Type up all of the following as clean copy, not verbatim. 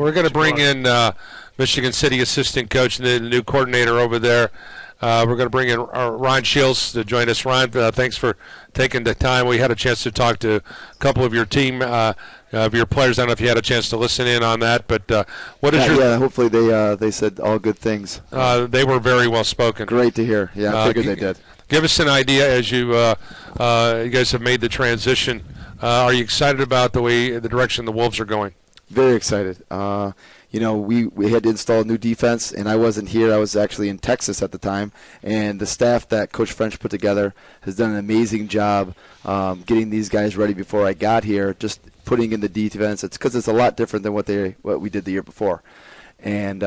we're going to bring in Michigan City assistant coach and the new coordinator over there. We're going to bring in Ron Shields to join us. Ron, thanks for taking the time. We had a chance to talk to a couple of your team, of your players. I don't know if you had a chance to listen in on that, but what is your? Yeah, hopefully they said all good things. They were very well spoken. Great to hear. Yeah, I figured they did. Give us an idea as you guys have made the transition. Are you excited about the direction the Wolves are going? Very excited. We had to install a new defense, and I wasn't here. I was actually in Texas at the time, and the staff that Coach French put together has done an amazing job getting these guys ready before I got here, just putting in the defense. It's because it's a lot different than what we did the year before. And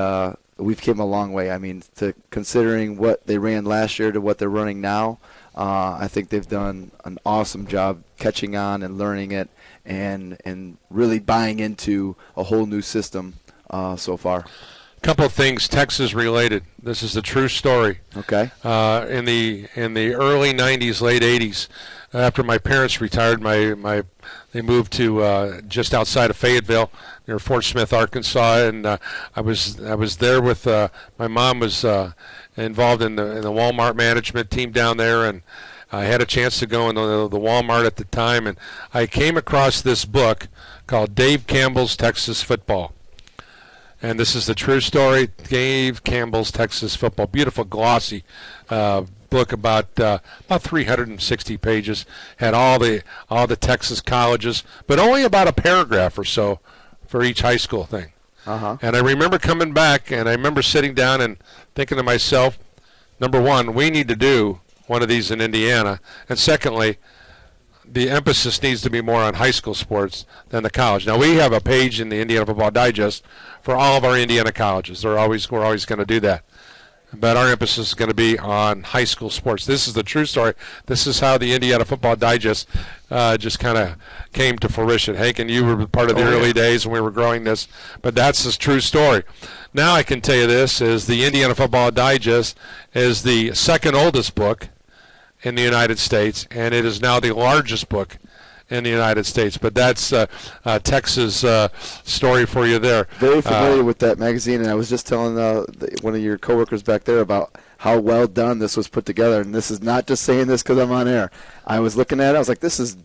we've came a long way. I mean, to considering what they ran last year to what they're running now, I think they've done an awesome job catching on and learning it and really buying into a whole new system so far. Couple of things Texas related. This is the true story. Okay. In the early 90s, late 80s, after my parents retired, they moved to just outside of Fayetteville, near Fort Smith, Arkansas, and I was there with my mom was involved in the Walmart management team down there, and I had a chance to go in the Walmart at the time, and I came across this book called Dave Campbell's Texas Football. And this is the true story, Dave Campbell's Texas Football. Beautiful, glossy book about 360 pages. Had all the Texas colleges, but only about a paragraph or so for each high school thing. Uh-huh. And I remember coming back, and I remember sitting down and thinking to myself, number one, we need to do one of these in Indiana, and secondly, the emphasis needs to be more on high school sports than the college. Now, we have a page in the Indiana Football Digest for all of our Indiana colleges. We're always going to do that. But our emphasis is going to be on high school sports. This is the true story. This is how the Indiana Football Digest just kind of came to fruition. Hank, and you were part of the early days when we were growing this. But that's the true story. Now I can tell you this, is the Indiana Football Digest is the second oldest book in the United States, and it is now the largest book in the United States. But that's Texas story for you there. Very familiar with that magazine, and I was just telling one of your coworkers back there about how well done this was put together. And this is not just saying this because I'm on air. I was looking at it. I was like, this is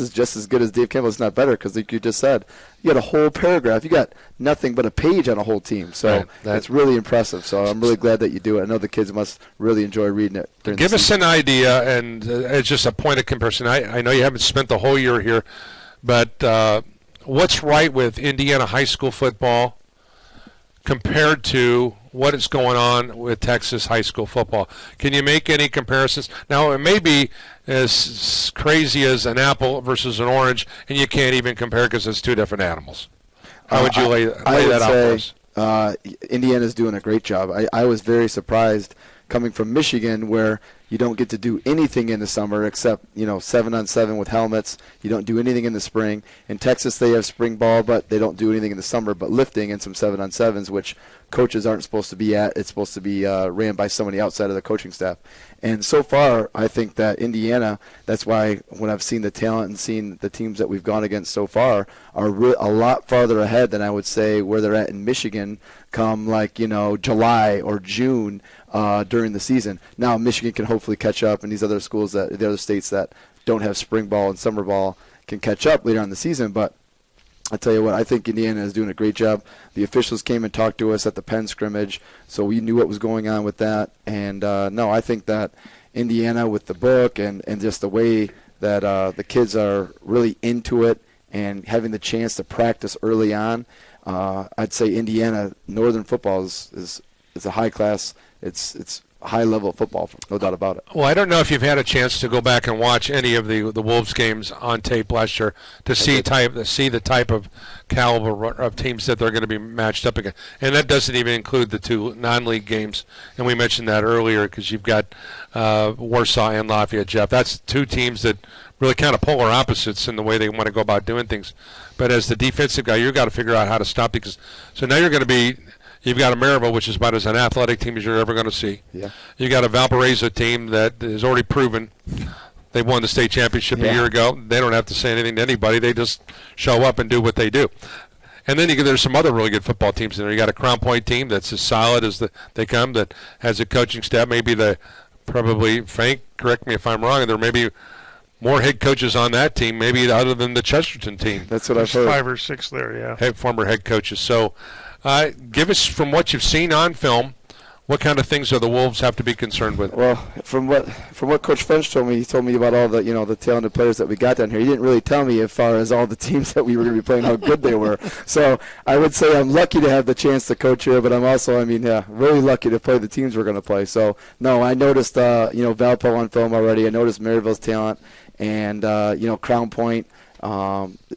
just as good as Dave Campbell. It's not better because, like you just said, you got a whole paragraph. You got nothing but a page on a whole team. So right. That's really impressive. So I'm really glad that you do it. I know the kids must really enjoy reading it. Give us an idea, and it's just a point of comparison. I know you haven't spent the whole year here, but what's right with Indiana high school football compared to what is going on with Texas high school football? Can you make any comparisons? Now, it may be as crazy as an apple versus an orange, and you can't even compare because it's two different animals. How would you lay that out for us? Indiana's doing a great job. I was very surprised coming from Michigan, where you don't get to do anything in the summer except 7-on-7 with helmets. You don't do anything in the spring. In Texas, they have spring ball, but they don't do anything in the summer but lifting and some 7-on-7s, which coaches aren't supposed to be at. It's supposed to be ran by somebody outside of the coaching staff. And so far, I think that Indiana, that's why when I've seen the talent and seen the teams that we've gone against so far, are a lot farther ahead than I would say where they're at in Michigan come July or June during the season. Now Michigan can hopefully catch up, and these other schools, the other states that don't have spring ball and summer ball can catch up later on in the season. But I tell you what, I think Indiana is doing a great job. The officials came and talked to us at the Penn scrimmage, so we knew what was going on with that. And no, I think that Indiana with the book and just the way that the kids are really into it and having the chance to practice early on, I'd say Indiana Northern football is a high class. It's high-level football, no doubt about it. Well, I don't know if you've had a chance to go back and watch any of the Wolves games on tape last year to see the type of caliber of teams that they're going to be matched up against. And that doesn't even include the two non-league games. And we mentioned that earlier because you've got Warsaw and Lafayette, Jeff. That's two teams that really kind of polar opposites in the way they want to go about doing things. But as the defensive guy, you've got to figure out how to stop because so now you're going to be – you've got a Maryville, which is about as an athletic team as you're ever going to see. Yeah. You've got a Valparaiso team that is already proven they won the state championship a year ago. They don't have to say anything to anybody. They just show up and do what they do. And then there's some other really good football teams in there. You got a Crown Point team that's as solid as they come, that has a coaching staff. Maybe probably, Frank, correct me if I'm wrong, and there may be more head coaches on that team, maybe other than the Chesterton team. That's what I've heard. 5 or 6 there, yeah. Former head coaches. So give us, from what you've seen on film, what kind of things do the Wolves have to be concerned with? Well, from what Coach French told me, he told me about all the the talented players that we got down here. He didn't really tell me as far as all the teams that we were going to be playing, how good they were. So I would say I'm lucky to have the chance to coach here, but I'm also, really lucky to play the teams we're going to play. So no, I noticed Valpo on film already. I noticed Maryville's talent, and Crown Point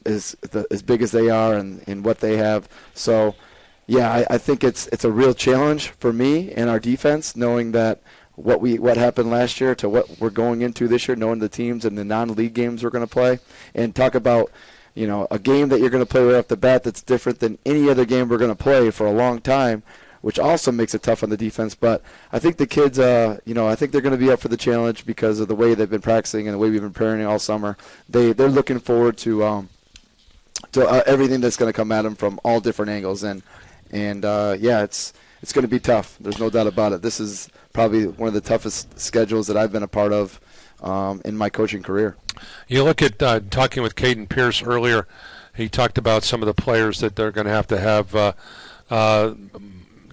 is as big as they are and what they have. So. Yeah, I think it's a real challenge for me and our defense, knowing that what happened last year to what we're going into this year, knowing the teams and the non-league games we're going to play, and talk about a game that you're going to play right off the bat that's different than any other game we're going to play for a long time, which also makes it tough on the defense. But I think the kids, I think they're going to be up for the challenge because of the way they've been practicing and the way we've been preparing all summer. They're looking forward to everything that's going to come at them from all different angles. And it's going to be tough. There's no doubt about it. This is probably one of the toughest schedules that I've been a part of in my coaching career. You look at talking with Caden Pierce earlier. He talked about some of the players that they're going to have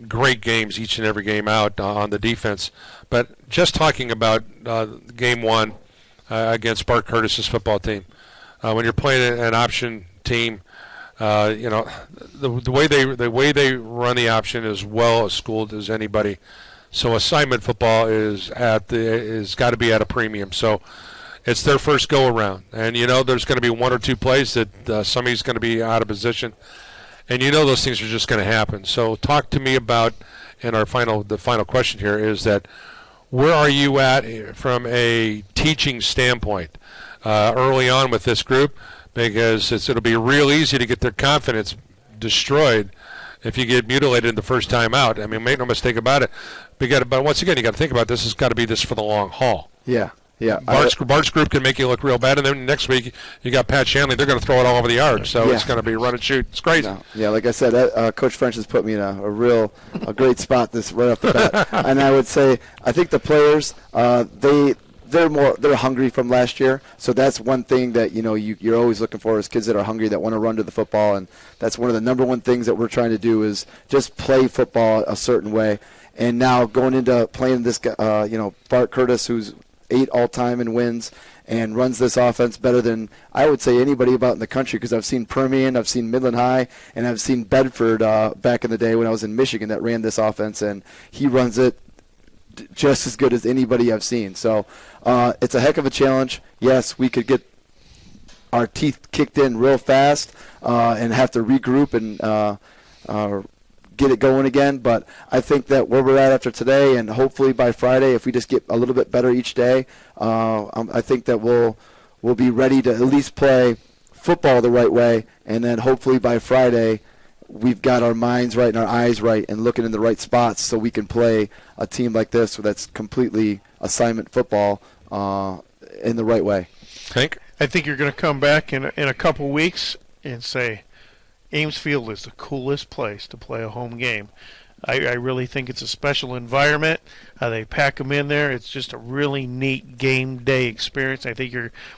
great games each and every game out on the defense. But just talking about game one against Bart Curtis's football team, when you're playing an option team. The way they run the option is well schooled as anybody. So assignment football is got to be at a premium. So it's their first go around, and there's going to be one or two plays that somebody's going to be out of position, and those things are just going to happen. So talk to me about, and the final question here is that where are you at from a teaching standpoint early on with this group? Because it'll be real easy to get their confidence destroyed if you get mutilated the first time out. Make no mistake about it. But once again, you got to think about this. It's got to be this for the long haul. Yeah. Bart's group can make you look real bad, and then next week you got Pat Shanley. They're going to throw it all over the yard, so it's going to be run and shoot. It's crazy. No. Yeah, like I said, Coach French has put me in a great spot this right off the bat. And I would say I think the players they're hungry from last year, so that's one thing that you're always looking for is kids that are hungry, that want to run to the football, and that's one of the number one things that we're trying to do is just play football a certain way. And now going into playing this Bart Curtis, who's 8 all-time in wins and runs this offense better than I would say anybody about in the country, because I've seen Permian, I've seen Midland High, and I've seen Bedford back in the day when I was in Michigan that ran this offense, and he runs it just as good as anybody I've seen. So it's a heck of a challenge. Yes, we could get our teeth kicked in real fast and have to regroup and get it going again. But I think that where we're at after today, and hopefully by Friday, if we just get a little bit better each day, I think that we'll be ready to at least play football the right way. And then hopefully by Friday, we've got our minds right and our eyes right and looking in the right spots so we can play a team like this that's completely assignment football in the right way. Hank? I think you're going to come back in a couple weeks and say Ames Field is the coolest place to play a home game. I really think it's a special environment. They pack them in there. It's just a really neat game day experience. I think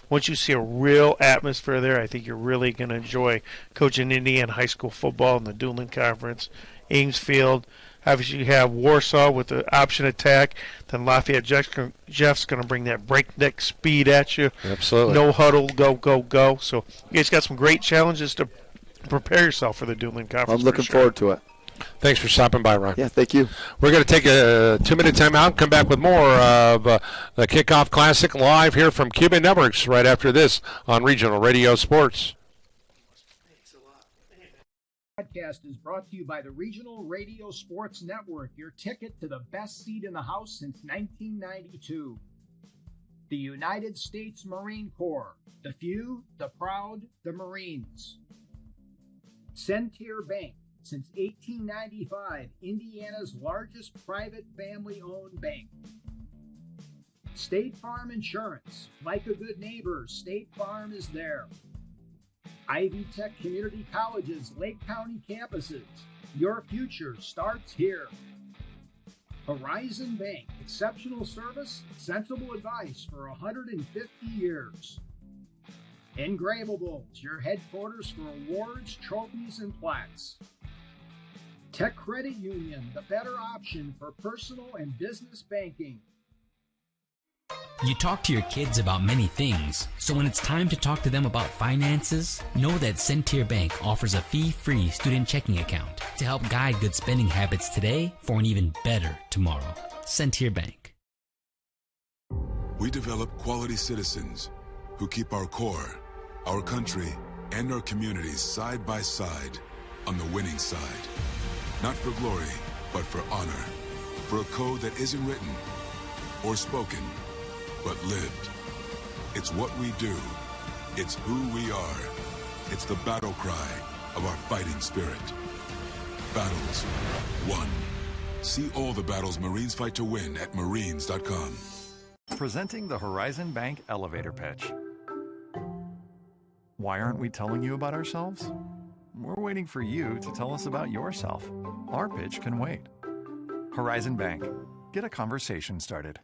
once you see a real atmosphere there, I think you're really going to enjoy coaching Indiana high school football in the Duneland Conference. Ames Field. Obviously, you have Warsaw with the option attack. Then Lafayette Jeff's going to bring that breakneck speed at you. Absolutely. No huddle, go, go, go. So you guys got some great challenges to prepare yourself for the Duneland Conference. I'm looking forward to it. Thanks for stopping by, Ron. Yeah, thank you. We're going to take a 2-minute timeout, come back with more of the Kickoff Classic live here from Cuban Networks right after this on Regional Radio Sports. Podcast is brought to you by the Regional Radio Sports Network, your ticket to the best seat in the house since 1992. The United States Marine Corps, the few, the proud, the Marines. Centier Bank, since 1895, Indiana's largest private family-owned bank. State Farm Insurance, like a good neighbor, State Farm is there. Ivy Tech Community College's Lake County campuses. Your future starts here. Horizon Bank, exceptional service, sensible advice for 150 years. Engravables, your headquarters for awards, trophies, and plaques. Tech Credit Union, the better option for personal and business banking. You talk to your kids about many things, so when it's time to talk to them about finances, know that Centier Bank offers a fee-free student checking account to help guide good spending habits today for an even better tomorrow. Centier Bank. We develop quality citizens who keep our core, our country, and our communities side by side on the winning side. Not for glory, but for honor. For a code that isn't written or spoken, but lived. It's what we do. It's who we are. It's the battle cry of our fighting spirit. Battles won. See all the battles Marines fight to win at marines.com. Presenting the Horizon Bank elevator pitch. Why aren't we telling you about ourselves? We're waiting for you to tell us about yourself. Our pitch can wait. Horizon Bank. Get a conversation started.